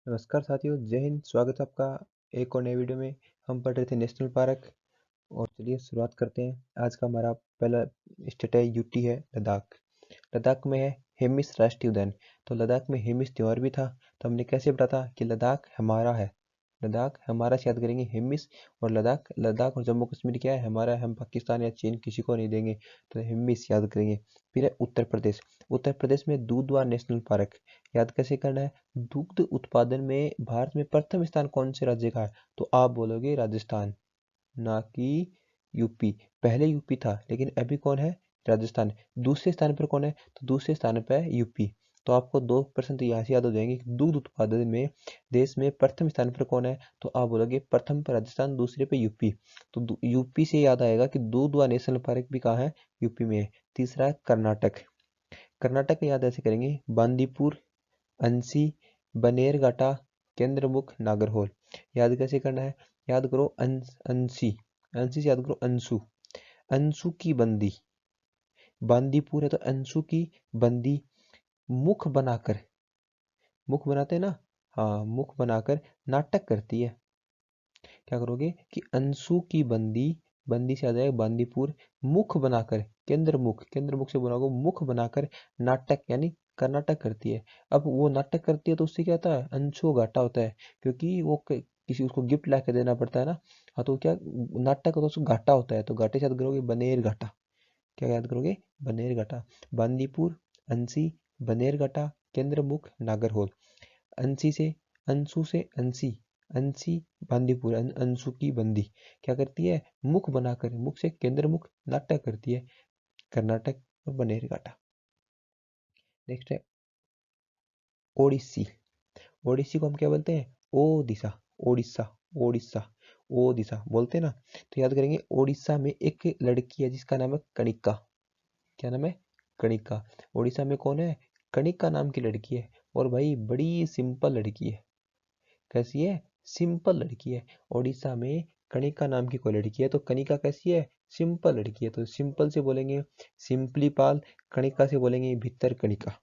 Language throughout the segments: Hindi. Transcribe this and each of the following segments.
नमस्कार साथियों, जय हिंद। स्वागत है आपका एक और नए वीडियो में। हम पढ़ रहे थे नेशनल पार्क और चलिए शुरुआत करते हैं। आज का हमारा पहला स्टेट है यूटी है लद्दाख। लद्दाख में है हेमिस राष्ट्रीय उद्यान। तो लद्दाख में हेमिस त्योहार भी था। तो हमने कैसे पढ़ा था कि लद्दाख हमारा है, लद्दाख हमारा से याद करेंगे हेमिस। और लद्दाख लद्दाख और जम्मू कश्मीर क्या है हमारा है, हम पाकिस्तान या चीन किसी को नहीं देंगे। तो हेमिस याद करेंगे। फिर है उत्तर प्रदेश। उत्तर प्रदेश में दूधवा नेशनल पार्क। याद कैसे करना है? दुग्ध उत्पादन में भारत में प्रथम स्थान कौन से राज्य का है? तो आप बोलोगे राजस्थान, ना कि यूपी। पहले यूपी था लेकिन अभी कौन है? राजस्थान। दूसरे स्थान पर कौन है? तो दूसरे स्थान पर है यूपी। तो आपको 2% यहाँ से याद हो जाएंगे कि दुग्ध उत्पादन में देश में प्रथम स्थान पर कौन है? तो आप बोलोगे प्रथम पर राजस्थान, दूसरे पे यूपी। तो यूपी से याद आएगा कि दूधवा नेशनल पार्क भी कहाँ है? यूपी में है। तीसरा है कर्नाटक। कर्नाटक याद ऐसे करेंगे बांदीपुर, अंसी, बनेरघाटा, केंद्रमुख, नागरहोल। याद कैसे करना है? याद करो अंसी, अंसी से याद करो अंशु, अंशु की बंदी। बांदीपुर है तो अंशु की बंदी। मुख बनाकर, मुख बनाते हैं ना, हाँ, मुख बनाकर नाटक करती है। क्या करोगे कि अंशु की बंदी, बंदी से आ जाएगा बांदीपुर। मुख बनाकर, केंद्र मुख, केंद्र मुख से बनाओगे मुख बनाकर नाटक यानी कर्नाटक करती है। अब वो नाटक करती है तो उससे क्या होता है? अंशु घाटा होता है, क्योंकि वो किसी उसको गिफ्ट ला के देना पड़ता है ना। हाँ, तो क्या नाटक होता है उसको घाटा होता है, तो घाटे से याद करोगे बनेर घाटा। क्या याद करोगे? बनेर घाटा। बांदीपुर, अंसी, बनेर घाटा, केंद्र मुख, नागरहोल। अंसी से, अंशु से अंसी, अंसी बांदीपुर, अंशु की बंदी क्या करती है? मुख बनाकर, मुख से केंद्र मुख नाटक करती है। कर्नाटक और बनेरघाटा। नेक्स्ट है ओडिसी। ओडिसी को हम क्या बोलते हैं? ओ दिशा, ओडिशा, ओडिशा, ओ दिशा बोलते हैं ना। तो याद करेंगे ओडिशा में एक लड़की है जिसका नाम है कणिका। क्या नाम है? कणिका। ओडिशा में कौन है? कणिका नाम की लड़की है। और भाई बड़ी सिंपल लड़की है। कैसी है? सिंपल लड़की है। ओडिशा में कणिका नाम की कोई लड़की है, तो कणिका कैसी है? सिंपल लड़की है। तो सिंपल से बोलेंगे सिंपली पाल, कणिका से बोलेंगे भितर कणिका।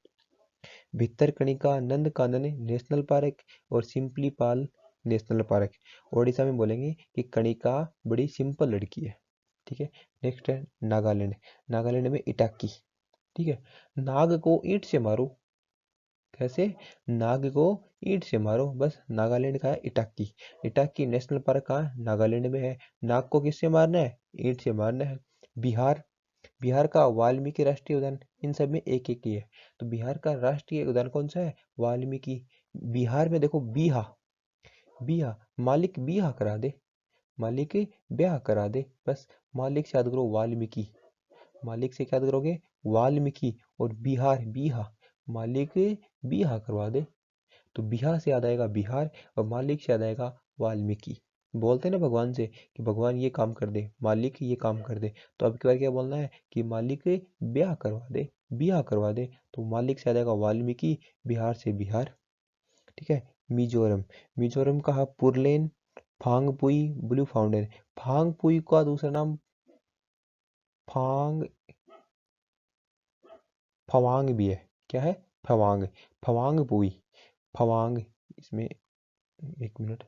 भितर कणिका नंद कानन नेशनल पार्क और सिंपली पाल नेशनल पार्क। ओडिशा में बोलेंगे कि कणिका बड़ी सिंपल लड़की है। ठीक है। नेक्स्ट है नागालैंड। नागालैंड में इटाकी। ठीक है। नाग को ईंट से मारो। कैसे? नाग को ईंट से मारो। बस नागालैंड का है इटाकी। इटाकी नेशनल पार्क कहाँ है? नागालैंड में है। नाग को किससे मारना है? ईंट से मारना है। बिहार। बिहार का वाल्मीकि राष्ट्रीय उद्यान। इन सब में एक एक ही है। तो बिहार का राष्ट्रीय उद्यान कौन सा है? वाल्मीकि। बिहार में देखो बीहा, बीहा, मालिक बीहा करा दे, मालिक ब्याह करा दे। बस मालिक से याद करो वाल्मीकि। मालिक से क्या याद करोगे? वाल्मीकि। और बिहार बीहा, मालिक बीहा करवा दे। तो बिहार से याद आएगा बिहार और मालिक से याद आएगा वाल्मीकि। बोलते हैं ना भगवान से कि भगवान ये काम कर दे, मालिक ये काम कर दे। तो अब की बार क्या बोलना है कि मालिक ब्याह करवा दे, बियाह करवा दे। तो मालिक से याद आएगा वाल्मीकि, बिहार से बिहार। ठीक है। मिजोरम। मिजोरम का है पुरलेन, फांगपुई, ब्लू फाउंटेन। फांगपुई का दूसरा नाम फांग, फवांग भी है। क्या है? फवांग, फवांगपुई, फवांग। इसमें एक मिनट,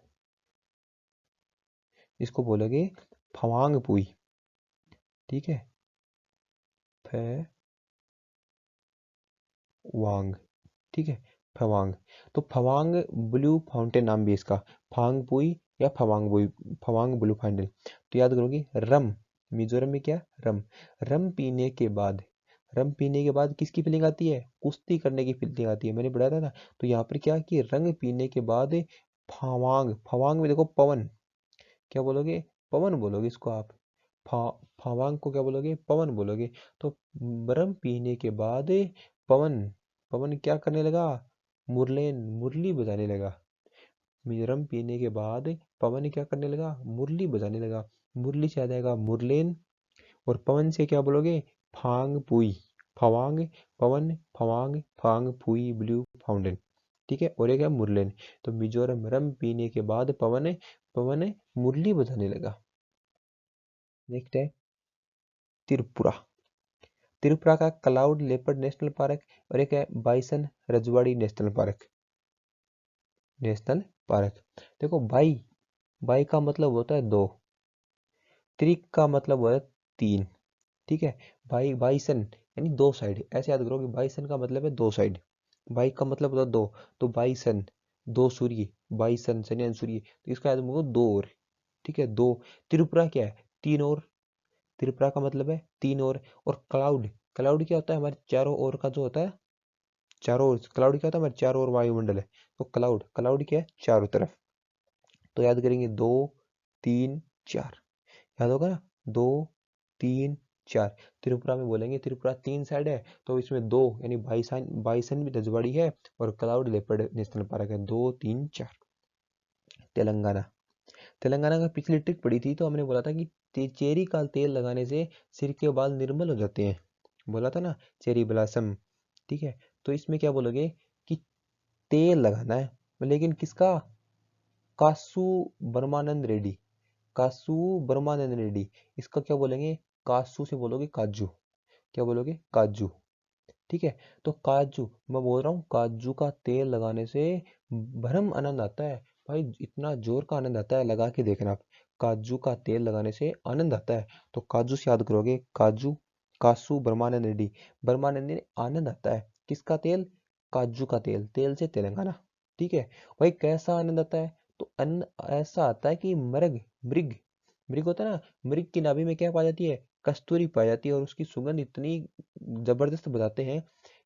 इसको बोलोगे फवांगपुई। ठीक है। फवांग। ठीक है। फवांग। तो फवांग ब्लू फाउंटेन नाम भी है इसका। फांगपुई या फवांगपुई, फवांग ब्लू फाउंटेन। तो याद करोगे रम। मिजोरम में क्या? रम। रम पीने के बाद, रम पीने के बाद किसकी फीलिंग आती है? कुश्ती करने की फीलिंग आती है। मैंने पढ़ा था ना। तो यहाँ पर क्या कि रंग पीने के बाद फवांग, फवांग में देखो पवन। क्या बोलोगे? पवन बोलोगे इसको आप। फा फावांग को क्या बोलोगे? पवन बोलोगे। तो बर्फ पीने के बाद पवन, पवन क्या करने लगा? मुरलेन, मुरली बजाने लगा। मिजोरम पीने के बाद पवन क्या करने लगा? मुरली बजाने लगा। मुरली से आ जाएगा मुरलेन। और पवन से क्या बोलोगे? फांग पुई, फवांग, पवन, फवांग, फांग पुई ब्लू फाउंटेन। ठीक है। और एक है मुरलेन। तो मिजोरम रम पीने के बाद पवन, पवन मुरली बजाने लगा। नेक्स्ट है त्रिपुरा। त्रिपुरा का क्लाउड लेपर्ड नेशनल पार्क और एक है बाइसन रजवाड़ी नेशनल पार्क। National park. देखो बाई, बाई का मतलब होता है दो, त्रिक का मतलब होता है तीन, ठीक है। बाईसन यानी दो साइड, ऐसे याद करो कि बाईसन का मतलब है दो साइड, बाई का मतलब होता है दो, तो बाईसन दो सूर्य, बाईसन शनि सूर्य, तो इसका याद होगा दो और, ठीक है दो। त्रिपुरा क्या है, तीन और, त्रिपुरा का मतलब है तीन और क्लाउड, क्लाउड क्या होता है, हमारे चारों ओर का जो होता है, चारों ओर क्लाउड क्या होता है, हमारे चारों ओर वायुमंडल है, तो क्लाउड, क्लाउड क्या है, चारों तरफ। तो याद करेंगे दो तीन चार, याद होगा ना, दो तीन चार। त्रिपुरा में बोलेंगे त्रिपुरा तीन साइड है, तो इसमें दो यानी बाईसन, बाईसन भी रजवाड़ी है और क्लाउड लेपर्ड नेशनल पार्क है, दो तीन चार। तेलंगाना, तेलंगाना का पिछली ट्रिक पड़ी थी तो हमने बोला था कि चेरी का तेल लगाने से सिर के बाल निर्मल हो जाते हैं, बोला था ना, चेरी ब्लॉसम, ठीक है। तो इसमें क्या बोलोगे कि तेल लगाना है, लेकिन किसका, कासू ब्रह्मानंद रेड्डी, कासू ब्रह्मानंद रेड्डी, इसका क्या बोलेंगे, कासू से बोलोगे काजू, क्या बोलोगे काजू, ठीक है। तो काजू, मैं बोल रहा हूँ काजू का तेल लगाने से भरम आनंद आता है, भाई इतना जोर का आनंद आता है, लगा के देखना आप, काजू का तेल लगाने से आनंद आता है, तो काजू से याद करोगे काजू, कासू ब्रह्मानंद रेड्डी, ब्रह्मानंद ने आनंद आता है, किसका तेल, काजू का तेल, तेल से तेलंगाना, ठीक है। भाई कैसा आनंद आता है, तो अन्न ऐसा आता है कि मृग, मृग, मृग होता है ना, मृग की नाभि में क्या पाई जाती है, कस्तूरी पाई जाती है, और उसकी सुगंध इतनी जबरदस्त बताते हैं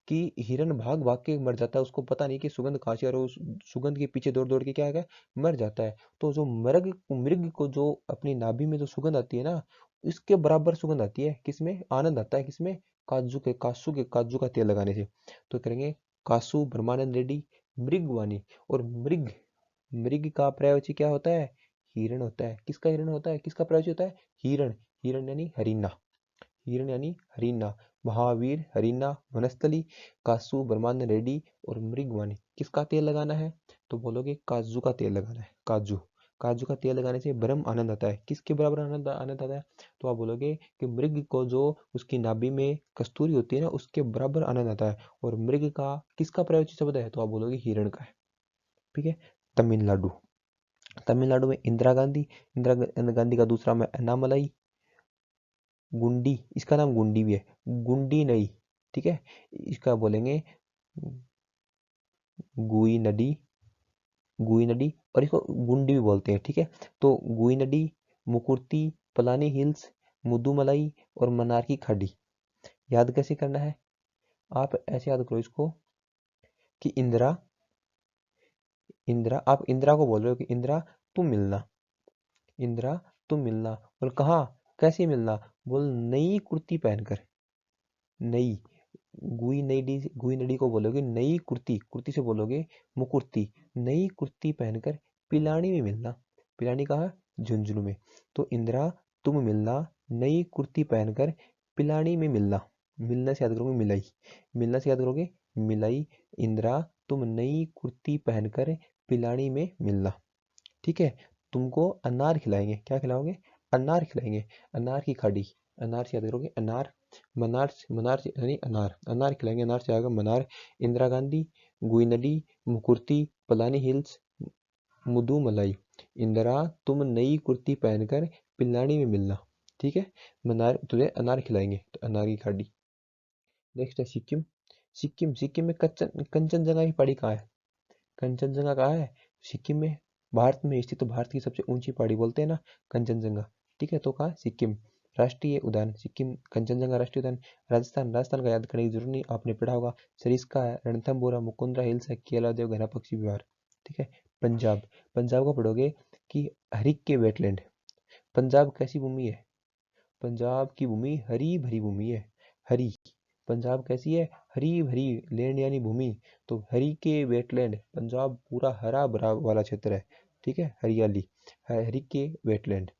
कि हिरन भाग भाग के मर जाता है, उसको पता नहीं कि सुगंध कहाँ से, और उस सुगंध के पीछे दौड़ दौड़ के क्या है, मर जाता है। तो जो मृग, मृग को जो अपनी नाभि में जो सुगंध आती है ना, इसके बराबर सुगंध आती है, किसमें आनंद आता है, किसमें, काजू के, कासू के, काजू का तेल लगाने से। तो करेंगे कासू ब्रह्मानंद रेड्डी, मृगवाणी, और मृग, मृग का प्रयोज्य क्या होता है, हिरण होता है, किसका हिरण होता है, किसका प्रयोज्य होता है, हिरण, हिरण यानी हरिणा, हिरण यानी हरिणा, महावीर हरिणा वनस्थली, कासू ब्रह्मानंद रेड्डी और मृगवाणी, किसका तेल लगाना है, तो बोलोगे काजू का तेल लगाना है, काजू, काजू का तेल लगाने से ब्रह्म आनंद आता है, किसके बराबर आनंद आनंद आता है, तो आप बोलोगे कि मृग को जो उसकी नाभि में कस्तूरी होती है ना, उसके बराबर आनंद आता है, और मृग का किसका प्रयोज्य शब्द है, तो आप बोलोगे हिरण का है, ठीक है। तमिलनाडु, तमिलनाडु में इंदिरा गांधी, इंदिरा गांधी का दूसरा में अन्नामलाई, गुंडी, इसका नाम गुंडी भी है, गुंडी नदी, ठीक है। इसका बोलेंगे गुई नदी, गुई नदी, और इसको गुंडी भी बोलते हैं, ठीक है। तो गुई नदी, मुकुर्ती, पलानी हिल्स, मुदुमलाई और मन्नार की खाड़ी। याद कैसे करना है, आप ऐसे याद करो इसको कि इंदिरा, इंदिरा, आप इंदिरा को बोल रहे हो कि इंदिरा तुम मिलना, इंदिरा तुम मिलना, और कहाँ, कैसे मिलना, बोल नई कुर्ती पहनकर, नई, गुई नई, गुई नडी को बोलोगे नई कुर्ती, कुर्ती से बोलोगे मुकुर्ती, नई कुर्ती पहनकर पिलानी में मिलना, पिलानी कहाँ, झुंझुनू में। तो इंदिरा तुम मिलना, नई कुर्ती पहनकर पिलानी में मिलना, मिलना से याद करोगे मिलाई, मिलना से याद करोगे मिलाई, इंदिरा तुम नई कुर्ती पहनकर पिलानी में मिलना, ठीक है। तुमको अनार खिलाएंगे, क्या खिलाओगे, अनार खिलाएंगे, अनार की खाड़ी, अनार से याद करोगे अनार, मनार से यानी अनार, अनार खिलाएंगे, अनार से आएगा मनार। इंदिरा गांधी, गुइनडी, मुकुर्ती, पलानी हिल्स, मुदुमलाई, इंदिरा तुम नई कुर्ती पहनकर पिलानी में मिलना, ठीक है। मनार, तुझे अनार खिलाएंगे, तो अनार की खाड़ी। नेक्स्ट है सिक्किम, सिक्किम, सिक्किम में कंचनजंगा की पहाड़ी कहाँ है, कंचनजंगा कहाँ है, सिक्किम में, भारत में स्थित, तो भारत की सबसे ऊंची पहाड़ी बोलते हैं ना कंचनजंगा, ठीक है। तो कहाँ, सिक्किम। राष्ट्रीय उद्यान सिक्किम, कंचनजंगा राष्ट्रीय उद्यान। राजस्थान, राजस्थान का याद करने की जरूरत नहीं, आपने पढ़ा होगा, सरिस्का है, रणथंभौर, मुकुंदरा हिल्स है, केलादेव घना पक्षी विहार, ठीक है। पंजाब, पंजाब का पढ़ोगे कि हरिक के वेटलैंड, पंजाब कैसी भूमि है, पंजाब की भूमि हरी भरी भूमि है, हरी, पंजाब कैसी है, हरी भरी, लैंड यानी भूमि, तो हरी के वेटलैंड, पंजाब पूरा हरा भरा वाला क्षेत्र है, ठीक है, हरियाली, हरी के वेटलैंड।